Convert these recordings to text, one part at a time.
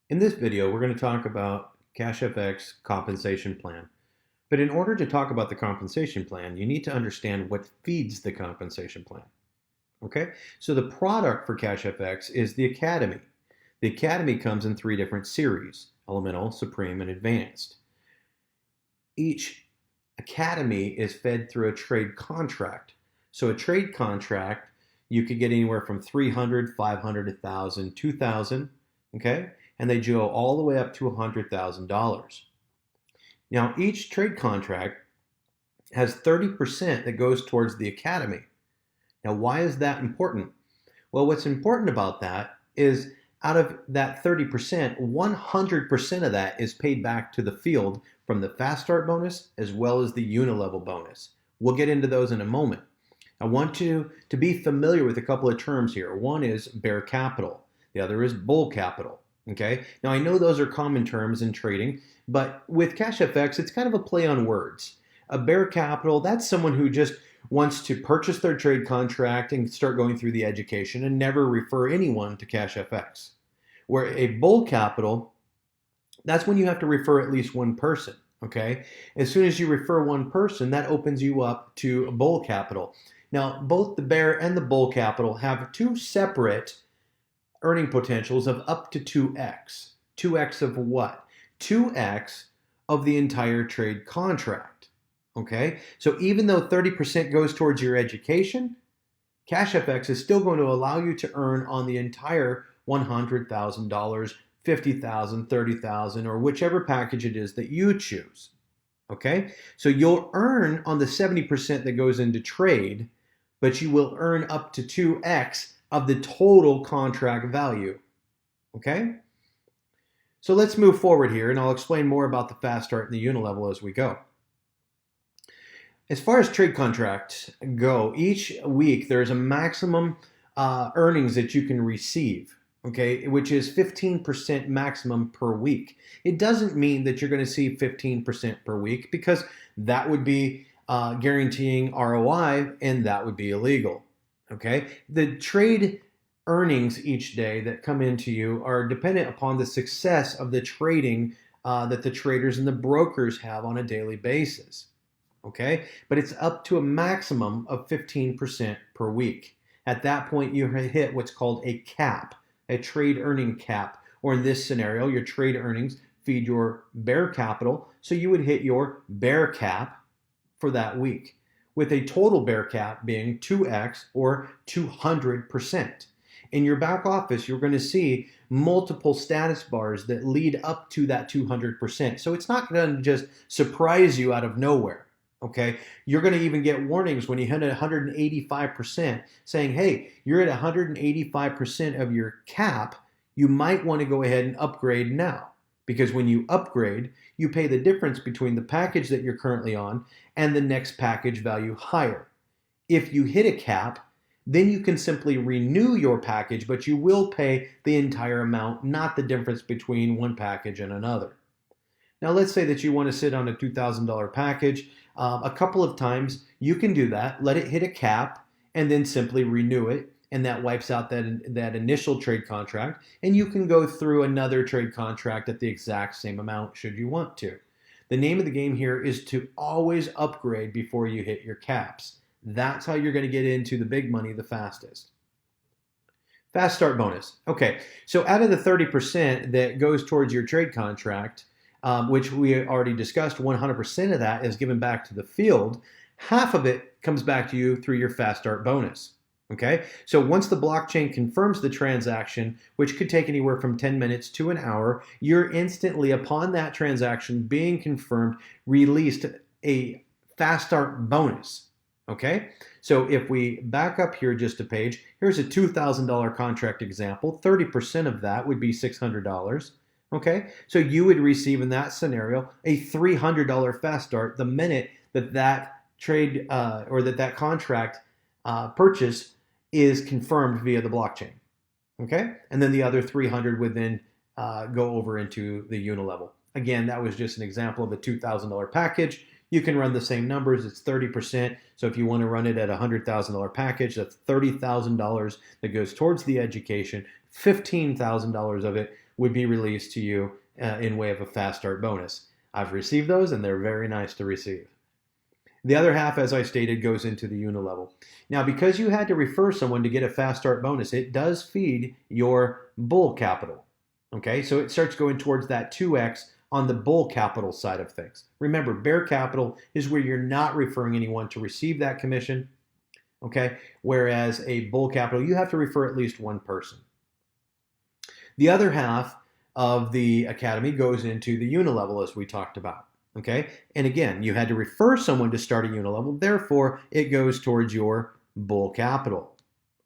In this video, we're going to talk about CashFX compensation plan. But in order to talk about the compensation plan, you need to understand what feeds the compensation plan. Okay? So the product for CashFX is the Academy. The Academy comes in 3 different series: Elemental, Supreme, and Advanced. Each Academy is fed through a trade contract. So a trade contract, you could get anywhere from 300, 500, 1,000, 2,000, okay? And they go all the way up to $100,000. Now, each trade contract has 30% that goes towards the Academy. Now, why is that important? Well, what's important about that is out of that 30%, 100% of that is paid back to the field from the fast start bonus as well as the unilevel bonus. We'll get into those in a moment. I want you to be familiar with a couple of terms here. One is bear capital. The other is bull capital. Okay. Now, I know those are common terms in trading, but with CashFX, it's kind of a play on words. A bear capital, that's someone who just wants to purchase their trade contract and start going through the education and never refer anyone to CashFX. Where a bull capital, that's when you have to refer at least one person. Okay. As soon as you refer one person, that opens you up to a bull capital. Now, both the bear and the bull capital have 2 separate earning potentials of up to 2x. 2x of what? 2x of the entire trade contract. Okay? So even though 30% goes towards your education, CashFX is still going to allow you to earn on the entire $100,000, $50,000, $30,000, or whichever package it is that you choose. Okay? So you'll earn on the 70% that goes into trade, but you will earn up to 2x of the total contract value. Okay? So let's move forward here, and I'll explain more about the fast start and the unilevel as we go. As far as trade contracts go, each week there's a maximum earnings that you can receive, okay, which is 15% maximum per week. It doesn't mean that you're going to see 15% per week, because that would be guaranteeing ROI, and that would be illegal. Okay, the trade earnings each day that come into you are dependent upon the success of the trading that the traders and the brokers have on a daily basis. Okay, but it's up to a maximum of 15% per week. At that point, you hit what's called a cap, a trade earning cap, or in this scenario, your trade earnings feed your bear capital, so you would hit your bear cap for that week, with a total bear cap being 2x or 200%. In your back office, you're going to see multiple status bars that lead up to that 200%. So it's not going to just surprise you out of nowhere. Okay, you're going to even get warnings when you hit 185% saying, hey, you're at 185% of your cap. You might want to go ahead and upgrade now. Because when you upgrade, you pay the difference between the package that you're currently on and the next package value higher. If you hit a cap, then you can simply renew your package, but you will pay the entire amount, not the difference between one package and another. Now, let's say that you want to sit on a $2,000 package. A couple of times you can do that, let it hit a cap, and then simply renew it. And that wipes out that initial trade contract, and you can go through another trade contract at the exact same amount should you want to. The name of the game here is to always upgrade before you hit your caps. That's how you're going to get into the big money the fastest. Fast start bonus. Okay, so out of the 30% that goes towards your trade contract, which we already discussed, 100% of that is given back to the field. Half of it comes back to you through your fast start bonus. Okay, so once the blockchain confirms the transaction, which could take anywhere from 10 minutes to an hour, you're instantly, upon that transaction being confirmed, released a fast start bonus. Okay, so if we back up here just a page, here's a $2,000 contract example. 30% of that would be $600. Okay, so you would receive in that scenario a $300 fast start the minute that trade or that contract purchase is confirmed via the blockchain. Okay, and then the other 300 would then go over into the unilevel. Again, that was just an example of a $2,000 package. You can run the same numbers. It's 30%. So if you want to run it at a $100,000 package, that's $30,000 that goes towards the education, $15,000 of it would be released to you in way of a fast start bonus. I've received those, and they're very nice to receive. The other half, as I stated, goes into the unilevel. Now, because you had to refer someone to get a fast start bonus, it does feed your bull capital. Okay, so it starts going towards that 2x on the bull capital side of things. Remember, bear capital is where you're not referring anyone to receive that commission. Okay, whereas a bull capital, you have to refer at least one person. The other half of the academy goes into the unilevel, as we talked about. Okay, and again, you had to refer someone to start a unilevel, therefore it goes towards your bull capital.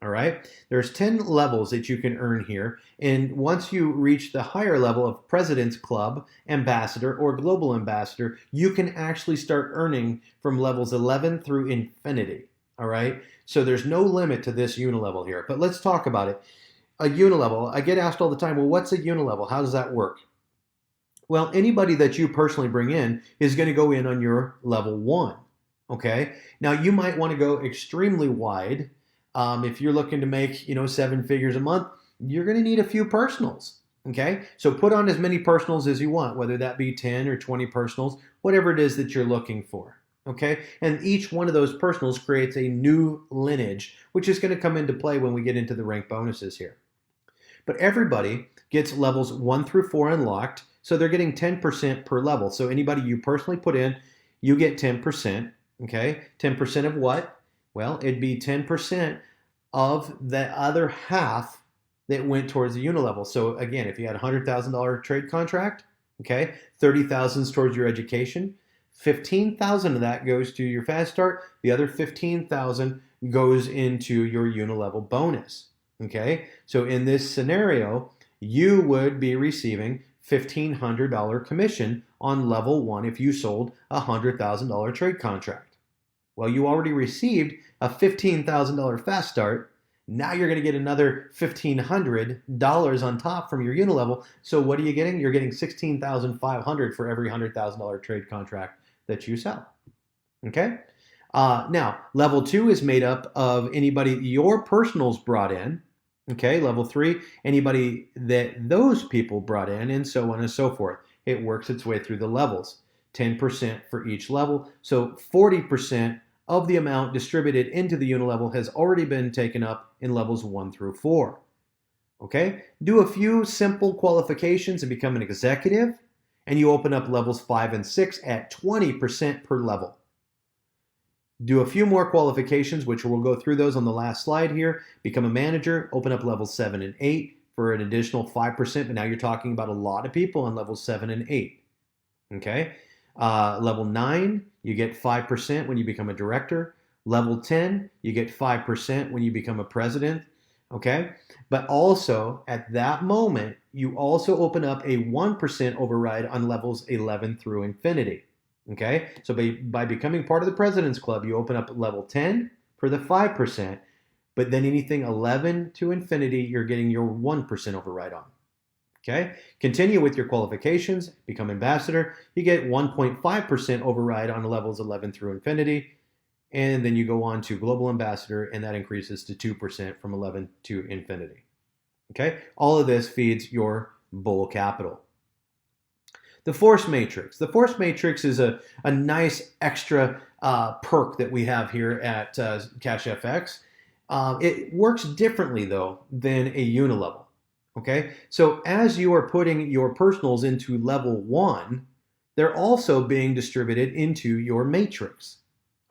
All right, there's 10 levels that you can earn here, and once you reach the higher level of President's Club, Ambassador, or Global Ambassador, you can actually start earning from levels 11 through infinity. All right, so there's no limit to this unilevel here, but let's talk about it. A unilevel, I get asked all the time, well, what's a unilevel? How does that work? Well, anybody that you personally bring in is going to go in on your level 1. Okay, now you might want to go extremely wide. If you're looking to make, 7 figures a month, you're going to need a few personals. Okay, so put on as many personals as you want, whether that be 10 or 20 personals, whatever it is that you're looking for. Okay, and each one of those personals creates a new lineage, which is going to come into play when we get into the rank bonuses here. But everybody gets levels 1 through 4 unlocked, so they're getting 10% per level. So anybody you personally put in, you get 10%. Okay, 10% of what? Well, it'd be 10% of the other half that went towards the unilevel. So again, if you had a $100,000 trade contract, okay, $30,000 is towards your education, $15,000 of that goes to your fast start, the other $15,000 goes into your unilevel bonus. Okay, so in this scenario, you would be receiving $1,500 commission on level 1 if you sold a $100,000 trade contract. Well, you already received a $15,000 fast start. Now you're going to get another $1,500 on top from your unilevel. So what are you getting? You're getting $16,500 for every $100,000 trade contract that you sell. Okay. Now, level 2 is made up of anybody your personals brought in. Okay. Level 3, anybody that those people brought in, and so on and so forth. It works its way through the levels. 10% for each level. So 40% of the amount distributed into the unilevel has already been taken up in levels 1 through 4. Okay, do a few simple qualifications and become an executive, and you open up levels 5 and 6 at 20% per level. Do a few more qualifications, which we'll go through those on the last slide here. Become a manager, open up levels 7 and 8 for an additional 5%, but now you're talking about a lot of people on levels 7 and 8. Okay. Level 9, you get 5% when you become a director. Level 10, you get 5% when you become a president. Okay, but also at that moment, you also open up a 1% override on levels 11 through infinity. Okay, so by becoming part of the President's Club, you open up level 10 for the 5%, but then anything 11 to infinity, you're getting your 1% override on. Okay, continue with your qualifications, become ambassador, you get 1.5% override on levels 11 through infinity, and then you go on to global ambassador, and that increases to 2% from 11 to infinity. Okay, all of this feeds your bull capital. The force matrix. The force matrix is a nice extra perk that we have here at CashFX. It works differently, though, than a unilevel. Okay, so as you are putting your personals into level 1, they're also being distributed into your matrix.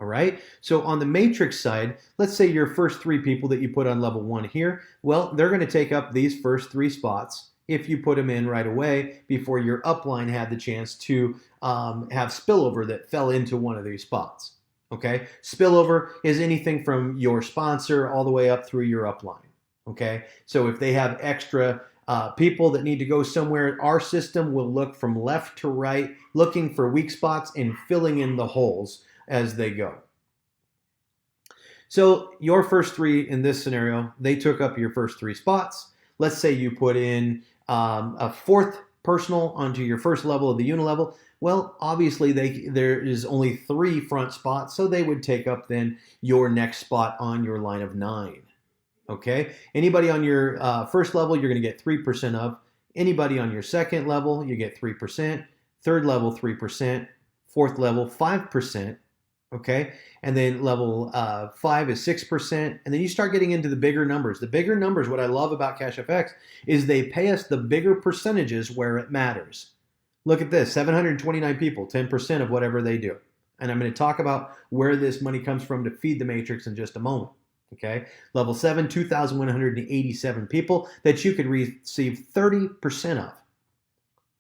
All right, so on the matrix side, let's say your first 3 people that you put on level 1 here, well, they're going to take up these first 3 spots if you put them in right away before your upline had the chance to have spillover that fell into one of these spots. Okay, spillover is anything from your sponsor all the way up through your upline. Okay, so if they have extra people that need to go somewhere, our system will look from left to right, looking for weak spots and filling in the holes as they go. So your first 3 in this scenario, they took up your first 3 spots. Let's say you put in a 4th personal onto your first level of the unilevel. Well, obviously there is only 3 front spots, so they would take up then your next spot on your line of 9. Okay, anybody on your first level, you're going to get 3% of. Anybody on your second level, you get 3%. Third level, 3%. Fourth level, 5%. Okay, and then level 5 is 6%. And then you start getting into the bigger numbers. The bigger numbers, what I love about CashFX is they pay us the bigger percentages where it matters. Look at this, 729 people, 10% of whatever they do. And I'm going to talk about where this money comes from to feed the matrix in just a moment. Okay, level 7, 2,187 people that you could receive 30% of.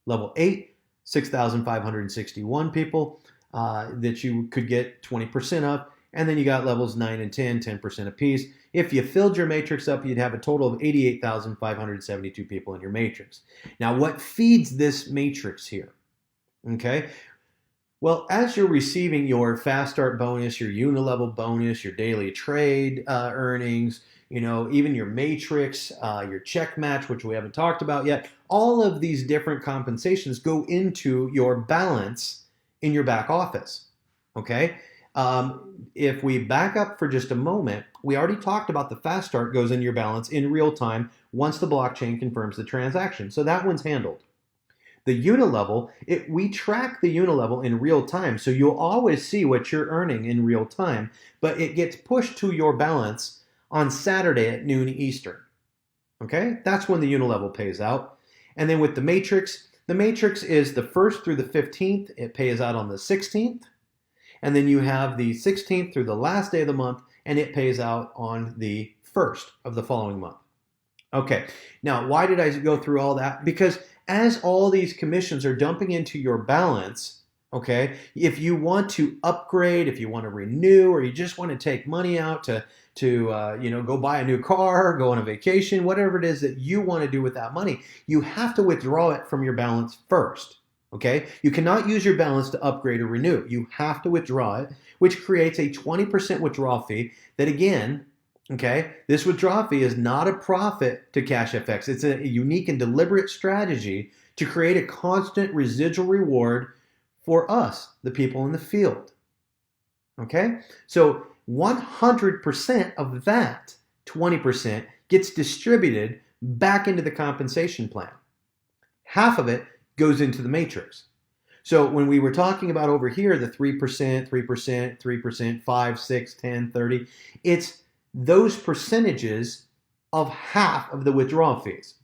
Level 8, 6,561 people that you could get 20% of. And then you got levels 9 and 10, 10% apiece. If you filled your matrix up, you'd have a total of 88,572 people in your matrix. Now, what feeds this matrix here? Okay, well, as you're receiving your fast start bonus, your unilevel bonus, your daily trade earnings, even your matrix, your check match, which we haven't talked about yet, all of these different compensations go into your balance in your back office. Okay. If we back up for just a moment, we already talked about the fast start goes in your balance in real time once the blockchain confirms the transaction. So that one's handled. The unilevel, we track the unilevel in real time, so you'll always see what you're earning in real time, but it gets pushed to your balance on Saturday at noon Eastern. Okay, that's when the unilevel pays out. And then with the matrix is the 1st through the 15th. It pays out on the 16th. And then you have the 16th through the last day of the month, and it pays out on the 1st of the following month. Okay, now why did I go through all that? Because as all these commissions are dumping into your balance, okay, if you want to upgrade, if you want to renew, or you just want to take money out to go buy a new car, go on a vacation, whatever it is that you want to do with that money, you have to withdraw it from your balance first. Okay, you cannot use your balance to upgrade or renew. You have to withdraw it, which creates a 20% withdrawal fee that, again, okay, this withdrawal fee is not a profit to CashFX. It's a unique and deliberate strategy to create a constant residual reward for us, the people in the field. Okay, so 100% of that 20% gets distributed back into the compensation plan. Half of it goes into the matrix. So when we were talking about over here, the 3%, 3%, 3%, 5, 6, 10, 30, it's those percentages of half of the withdrawal fees.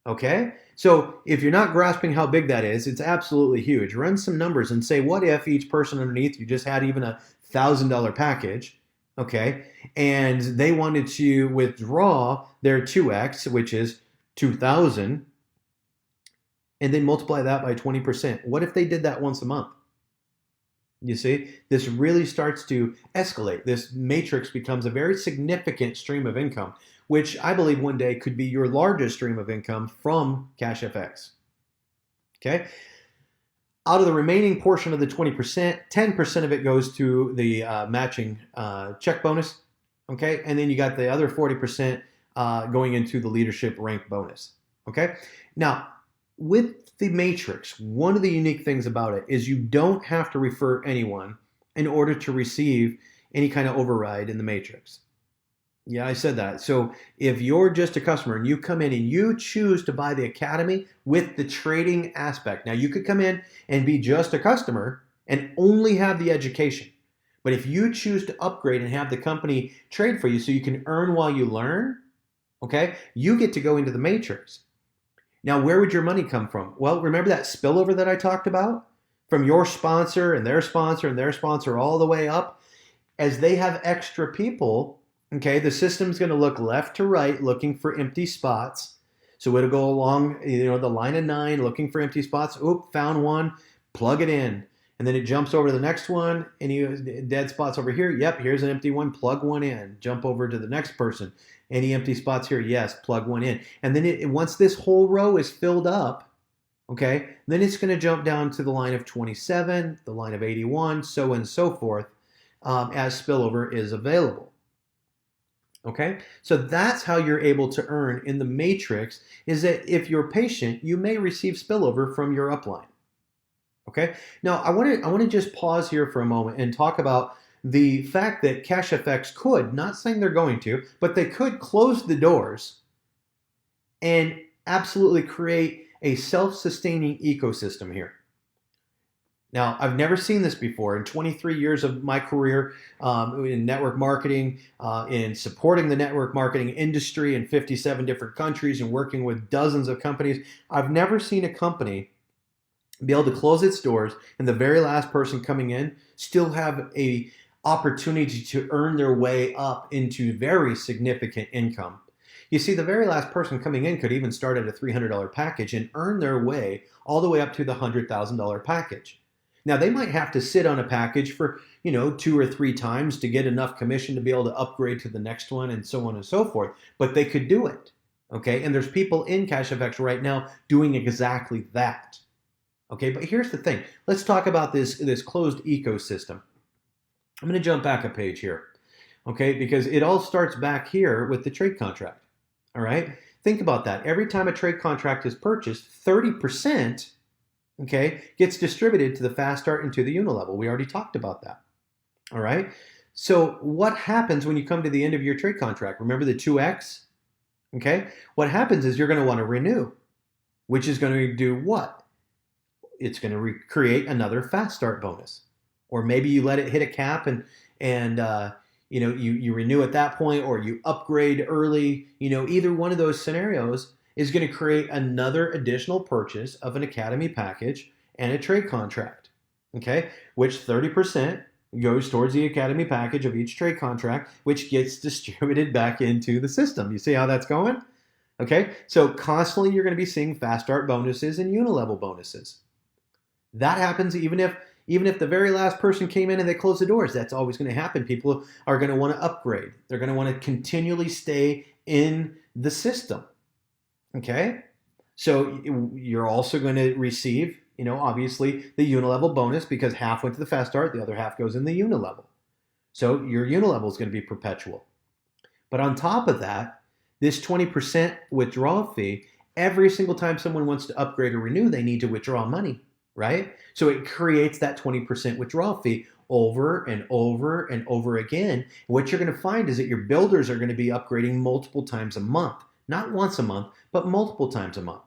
Okay? So if you're not grasping how big that is, it's absolutely huge. Run some numbers and say, what if each person underneath you just had even a $1,000 package, okay, and they wanted to withdraw their 2x, which is 2,000, and then multiply that by 20%. What if they did that once a month? You see, this really starts to escalate. This matrix becomes a very significant stream of income, which I believe one day could be your largest stream of income from CashFX. Okay? Out of the remaining portion of the 20%, 10% of it goes to the matching check bonus. Okay? And then you got the other 40% going into the leadership rank bonus. Okay? Now, with the matrix, one of the unique things about it is you don't have to refer anyone in order to receive any kind of override in the matrix. Yeah, I said that. So if you're just a customer and you come in and you choose to buy the academy with the trading aspect, now you could come in and be just a customer and only have the education. But if you choose to upgrade and have the company trade for you so you can earn while you learn, okay, you get to go into the matrix. Now, where would your money come from? Well, remember that spillover that I talked about? From your sponsor and their sponsor and their sponsor all the way up? As they have extra people, okay, the system's going to look left to right looking for empty spots. So it'll go along, the line of 9 looking for empty spots. Oop, found one, plug it in. And then it jumps over to the next one. Any dead spots over here? Yep, here's an empty one, plug one in. Jump over to the next person. Any empty spots here? Yes, plug one in. And then once this whole row is filled up, okay, then it's going to jump down to the line of 27, the line of 81, so on and so forth, as spillover is available. Okay, so that's how you're able to earn in the matrix, is that if you're patient, you may receive spillover from your upline. Okay, now I want to just pause here for a moment and talk about the fact that CashFX could, not saying they're going to, but they could close the doors and absolutely create a self-sustaining ecosystem here. Now, I've never seen this before. In 23 years of my career in network marketing, in supporting the network marketing industry in 57 different countries and working with dozens of companies, I've never seen a company be able to close its doors and the very last person coming in still have a opportunity to earn their way up into very significant income. You see, the very last person coming in could even start at a $300 package and earn their way all the way up to the $100,000 package. Now, they might have to sit on a package for, 2 or 3 times to get enough commission to be able to upgrade to the next one and so on and so forth, but they could do it, okay? And there's people in CashFX right now doing exactly that, okay? But here's the thing. Let's talk about this closed ecosystem. I'm going to jump back a page here, okay? Because it all starts back here with the trade contract, all right? Think about that. Every time a trade contract is purchased, 30%, okay, gets distributed to the fast start and to the unilevel. We already talked about that. All right. So what happens when you come to the end of your trade contract? Remember the 2X? Okay. What happens is you're going to want to renew, which is going to do what? It's going to create another fast start bonus. Or maybe you let it hit a cap and you renew at that point, or you upgrade early. Either one of those scenarios is going to create another additional purchase of an academy package and a trade contract, okay? Which 30% goes towards the academy package of each trade contract, which gets distributed back into the system. You see how that's going? Okay, so constantly you're going to be seeing fast start bonuses and unilevel bonuses. That happens even if the very last person came in and they closed the doors. That's always going to happen. People are going to want to upgrade. They're going to want to continually stay in the system. Okay, so you're also going to receive, obviously the unilevel bonus because half went to the fast start, the other half goes in the unilevel. So your unilevel is going to be perpetual. But on top of that, this 20% withdrawal fee, every single time someone wants to upgrade or renew, they need to withdraw money, right? So it creates that 20% withdrawal fee over and over and over again. What you're going to find is that your builders are going to be upgrading multiple times a month. Not once a month, but multiple times a month,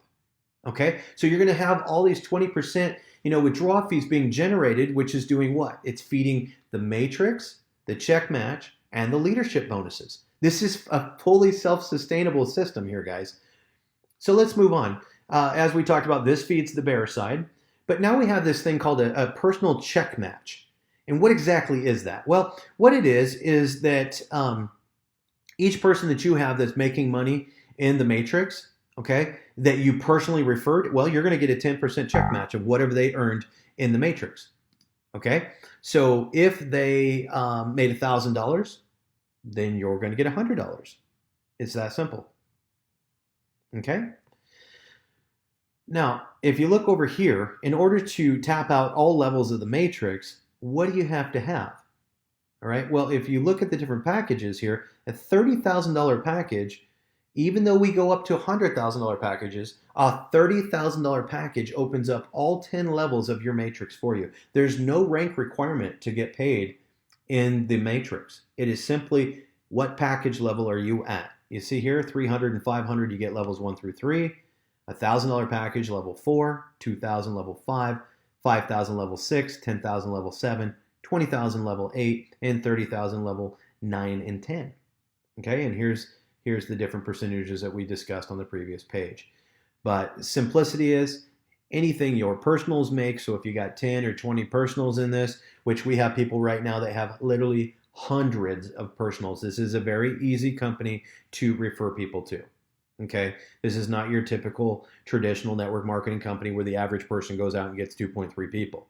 okay? So you're going to have all these 20%, withdrawal fees being generated, which is doing what? It's feeding the matrix, the check match, and the leadership bonuses. This is a fully self-sustainable system here, guys. So let's move on. As we talked about, this feeds the bear side, but now we have this thing called a personal check match. And what exactly is that? Well, what it is that each person that you have that's making money in the matrix, okay, that you personally referred, well, you're going to get a 10% check match of whatever they earned in the matrix, okay? So if they made $1,000, then you're going to get $100. It's that simple, okay? Now, if you look over here, in order to tap out all levels of the matrix, what do you have to have? All right, well, if you look at the different packages here, a $30,000 package, even though we go up to $100,000 packages, a $30,000 package opens up all 10 levels of your matrix for you. There's no rank requirement to get paid in the matrix. It is simply what package level are you at. You see here, 300 and 500, you get levels 1 through 3. $1,000 package, level 4. 2,000, level 5. 5,000, level 6. 10,000, level 7. 20,000, level 8. And 30,000, level 9 and 10. Okay, and here's the different percentages that we discussed on the previous page. But simplicity is anything your personals make. So if you got 10 or 20 personals in this, which we have people right now that have literally hundreds of personals. This is a very easy company to refer people to. Okay, this is not your typical traditional network marketing company where the average person goes out and gets 2.3 people.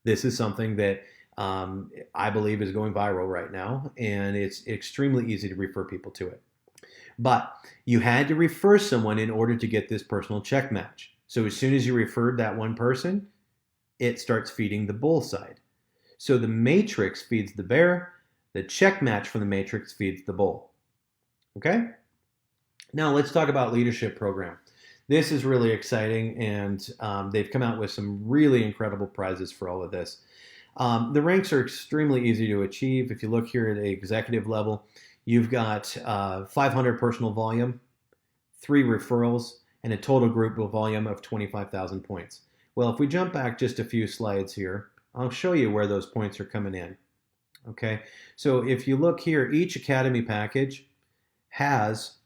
This is something that I believe is going viral right now, and it's extremely easy to refer people to it. But you had to refer someone in order to get this personal check match. So as soon as you referred that one person, it starts feeding the bull side. So the matrix feeds the bear, the check match from the matrix feeds the bull. Okay? Now let's talk about leadership program. This is really exciting, and they've come out with some really incredible prizes for all of this. The ranks are extremely easy to achieve. If you look here at the executive level, you've got 500 personal volume, 3 referrals, and a total group volume of 25,000 points. Well, if we jump back just a few slides here, I'll show you where those points are coming in. Okay, so if you look here, each Academy package has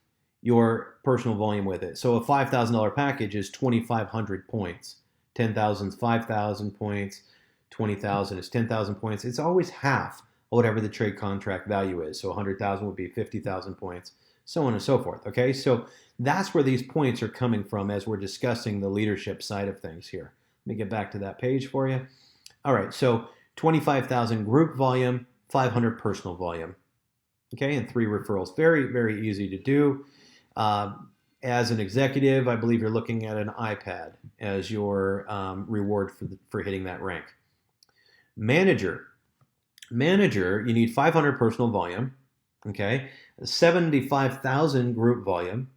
your personal volume with it. So a $5,000 package is 2,500 points. 10,000 is 5,000 points. 20,000 is 10,000 points. It's always half whatever the trade contract value is. So 100,000 would be 50,000 points, so on and so forth. Okay, so that's where these points are coming from as we're discussing the leadership side of things here. Let me get back to that page for you. All right, so 25,000 group volume, 500 personal volume. Okay, and 3 referrals. Very, very easy to do. As an executive, I believe you're looking at an iPad as your reward for hitting that rank. Manager, you need 500 personal volume, okay, 75,000 group volume,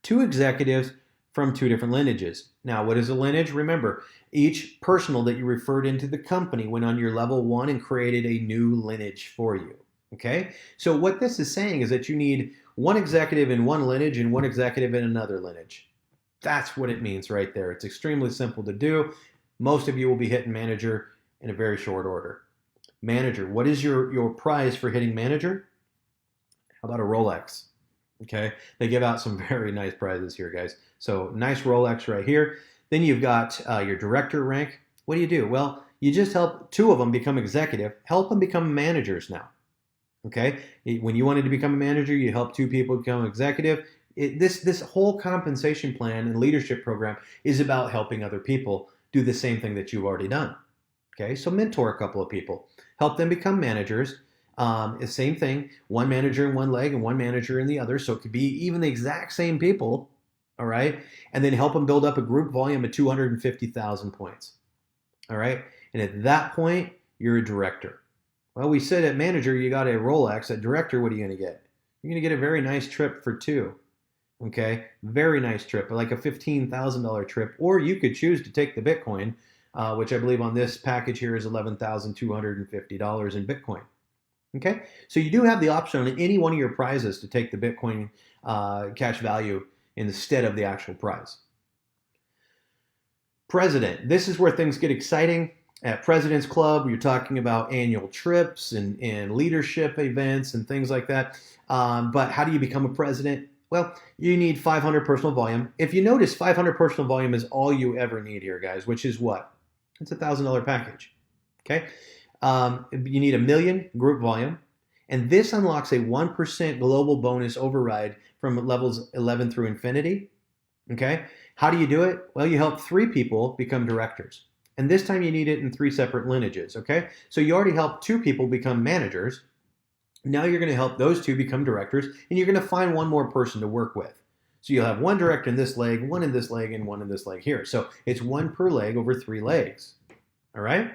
2 executives from 2 different lineages. Now, what is a lineage? Remember, each personal that you referred into the company went on your level 1 and created a new lineage for you, okay? So what this is saying is that you need 1 executive in one lineage and 1 executive in another lineage. That's what it means right there. It's extremely simple to do. Most of you will be hitting manager in a very short order. Manager, what is your prize for hitting manager? How about a Rolex? Okay, they give out some very nice prizes here, guys. So nice Rolex right here. Then you've got your director rank. What do? Well, you just help 2 of them become executive. Help them become managers now. Okay, when you wanted to become a manager, you help 2 people become executive. This whole compensation plan and leadership program is about helping other people do the same thing that you've already done. Okay, so mentor a couple of people, help them become managers. The same thing, 1 manager in one leg and 1 manager in the other. So it could be even the exact same people, all right? And then help them build up a group volume of 250,000 points, all right? And at that point, you're a director. Well, we said at manager, you got a Rolex. At director, what are you going to get? You're going to get a very nice trip for 2, okay? Very nice trip, like a $15,000 trip. Or you could choose to take the Bitcoin, which I believe on this package here is $11,250 in Bitcoin. Okay, so you do have the option on any one of your prizes to take the Bitcoin cash value instead of the actual prize. President, this is where things get exciting. At President's Club, you're talking about annual trips and leadership events and things like that. But how do you become a president? Well, you need 500 personal volume. If you notice, 500 personal volume is all you ever need here, guys, which is what? It's a $1,000 package, okay? You need 1 million group volume, and this unlocks a 1% global bonus override from levels 11 through infinity, okay? How do you do it? Well, you help 3 people become directors, and this time you need it in 3 separate lineages, okay? So you already helped 2 people become managers. Now you're going to help those 2 become directors, and you're going to find 1 more person to work with. So you'll have 1 director in this leg, 1 in this leg, and 1 in this leg here. So it's 1 per leg over 3 legs, all right?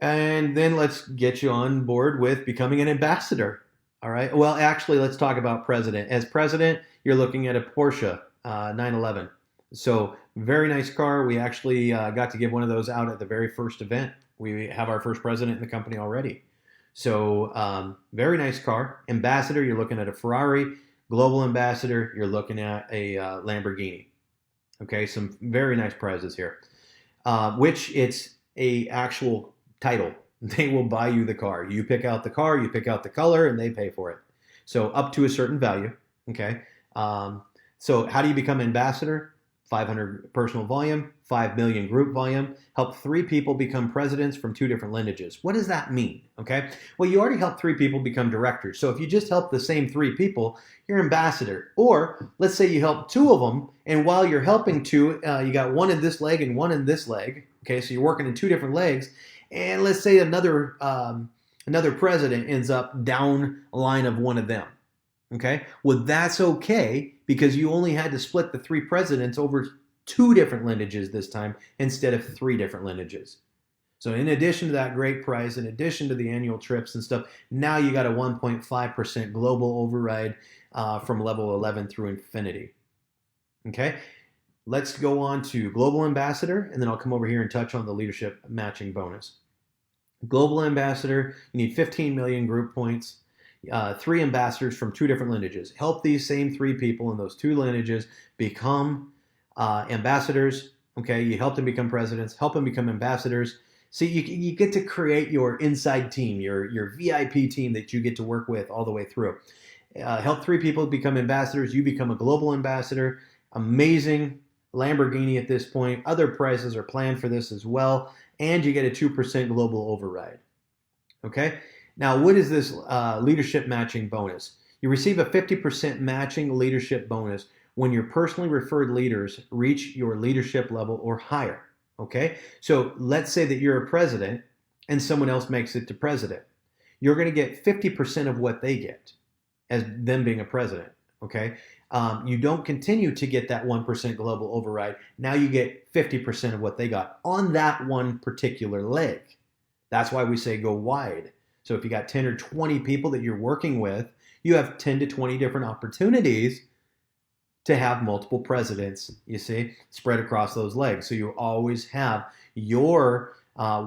And then let's get you on board with becoming an ambassador, all right? Well, actually, let's talk about president. As president, you're looking at a Porsche 911. So very nice car. We actually got to give one of those out at the very first event. We have our first president in the company already. So very nice car. Ambassador, you're looking at a Ferrari. Global ambassador, you're looking at a Lamborghini. Okay, some very nice prizes here, which it's a actual title. They will buy you the car. You pick out the car, you pick out the color, and they pay for it. So up to a certain value, okay? So how do you become ambassador? 500 personal volume, 5 million group volume, help 3 people become presidents from 2 different lineages. What does that mean, okay? Well, you already helped 3 people become directors. So if you just help the same 3 people, you're ambassador. Or let's say you help 2 of them, and while you're helping 2, you got 1 in this leg and 1 in this leg, okay? So you're working in 2 different legs, and let's say another president ends up down a line of 1 of them, okay? Well, that's okay, because you only had to split the 3 presidents over 2 different lineages this time instead of 3 different lineages. So in addition to that great prize, in addition to the annual trips and stuff, now you got a 1.5% global override from level 11 through infinity. Okay, let's go on to global ambassador, and then I'll come over here and touch on the leadership matching bonus. Global ambassador, you need 15 million group points. 3 ambassadors from 2 different lineages. Help these same 3 people in those 2 lineages become ambassadors. Okay, you help them become presidents, help them become ambassadors. See, you get to create your inside team, your VIP team that you get to work with all the way through. Help 3 people become ambassadors. You become a global ambassador. Amazing Lamborghini at this point. Other prizes are planned for this as well. And you get a 2% global override. Okay? Now, what is this leadership matching bonus? You receive a 50% matching leadership bonus when your personally referred leaders reach your leadership level or higher. Okay? So let's say that you're a president and someone else makes it to president. You're going to get 50% of what they get as them being a president. Okay? You don't continue to get that 1% global override. Now you get 50% of what they got on that one particular leg. That's why we say go wide. So if you got 10 or 20 people that you're working with, you have 10 to 20 different opportunities to have multiple presidents, you see, spread across those legs. So you always have your 1%,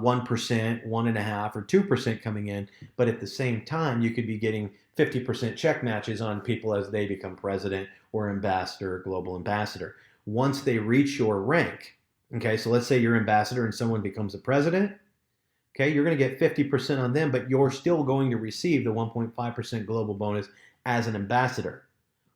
1.5%, or 2% coming in, but at the same time, you could be getting 50% check matches on people as they become president or ambassador or global ambassador. Once they reach your rank, okay, so let's say you're ambassador and someone becomes a president, okay, you're going to get 50% on them, but you're still going to receive the 1.5% global bonus as an ambassador.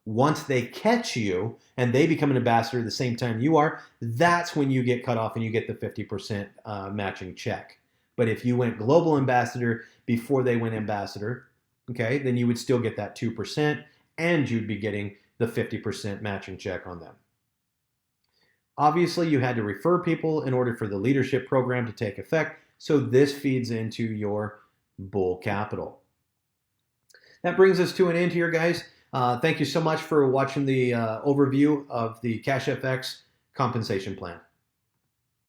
Once they catch you and they become an ambassador at the same time you are, that's when you get cut off and you get the 50% matching check. But if you went global ambassador before they went ambassador, okay, then you would still get that 2% and you'd be getting the 50% matching check on them. Obviously, you had to refer people in order for the leadership program to take effect, so this feeds into your bull capital. That brings us to an end here, guys. Thank you so much for watching the overview of the CashFX compensation plan.